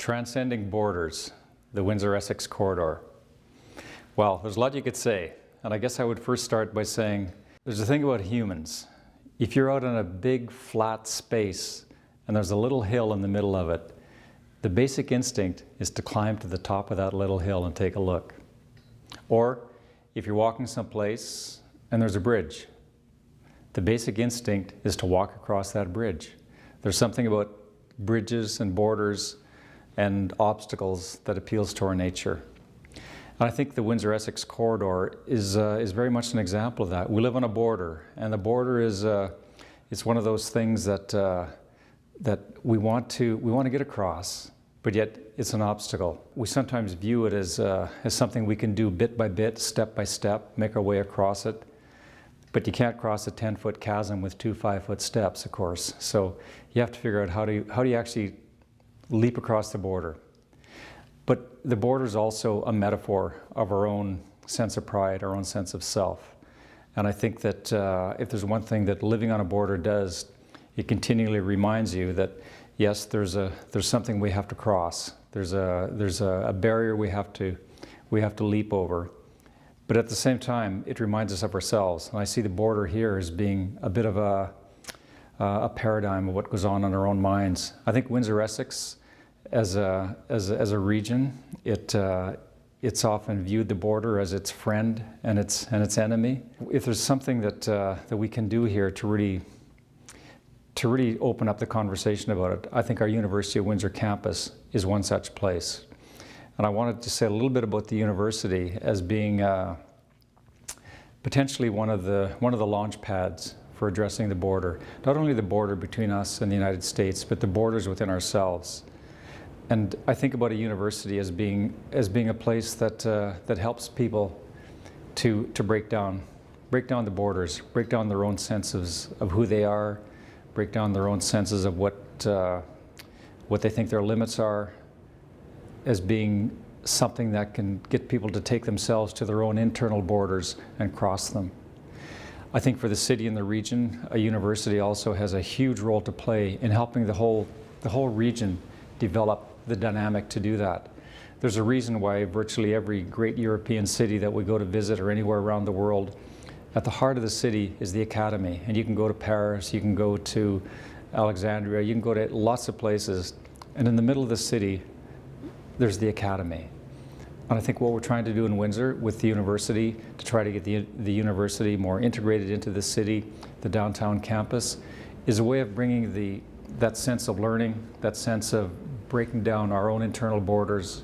Transcending borders, the Windsor-Essex corridor. Well, there's a lot you could say, and I guess I would first start by saying there's a thing about humans. If you're out on a big flat space and there's a little hill in the middle of it, the basic instinct is to climb to the top of that little hill and take a look. Or if you're walking someplace and there's a bridge, the basic instinct is to walk across that bridge. There's something about bridges and borders and obstacles that appeals to our nature. And I think the Windsor-Essex corridor is very much an example of that. We live on a border, and the border is it's one of those things that that we want to get across, but yet it's an obstacle. We sometimes view it as something we can do bit by bit, step by step, make our way across it. But you can't cross a 10-foot chasm with two 5-foot steps, of course. So you have to figure out how do you actually leap across the border. But the border is also a metaphor of our own sense of pride, our own sense of self. And I think that if there's one thing that living on a border does, it continually reminds you that yes, there's something we have to cross. There's a barrier we have to leap over. But at the same time, it reminds us of ourselves. And I see the border here as being a bit of a paradigm of what goes on in our own minds. I think Windsor-Essex, as a region, it's often viewed the border as its friend and its enemy. If there's something that we can do here to really open up the conversation about it, I think our University of Windsor campus is one such place. And I wanted to say a little bit about the university as being potentially one of the launch pads for addressing the border. Not only the border between us and the United States, but the borders within ourselves. And I think about a university as being a place that helps people to break down the borders, break down their own senses of who they are, break down their own senses of what they think their limits are, as being something that can get people to take themselves to their own internal borders and cross them. I think for the city and the region, a university also has a huge role to play in helping the whole region develop the dynamic to do that. There's a reason why virtually every great European city that we go to visit or anywhere around the world, at the heart of the city is the academy. And you can go to Paris, you can go to Alexandria, you can go to lots of places. And in the middle of the city, there's the academy. And I think what we're trying to do in Windsor with the university, to try to get the university more integrated into the city, the downtown campus, is a way of bringing that sense of learning, that sense of breaking down our own internal borders,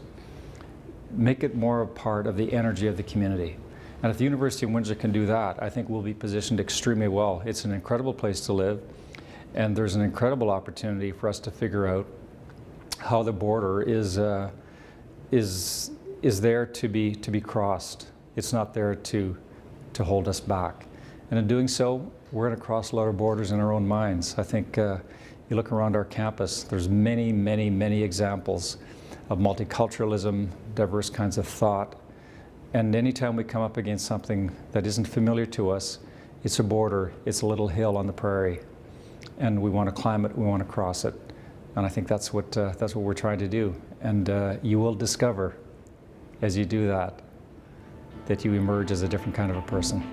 make it more a part of the energy of the community. And if the University of Windsor can do that, I think we'll be positioned extremely well. It's an incredible place to live, and there's an incredible opportunity for us to figure out how the border is there to be crossed. It's not there to hold us back. And in doing so, we're going to cross a lot of borders in our own minds. I think you look around our campus, there's many, many, many examples of multiculturalism, diverse kinds of thought. And anytime we come up against something that isn't familiar to us, it's a border, it's a little hill on the prairie. And we want to climb it, we want to cross it. And I think that's what we're trying to do. And you will discover, as you do that you emerge as a different kind of a person.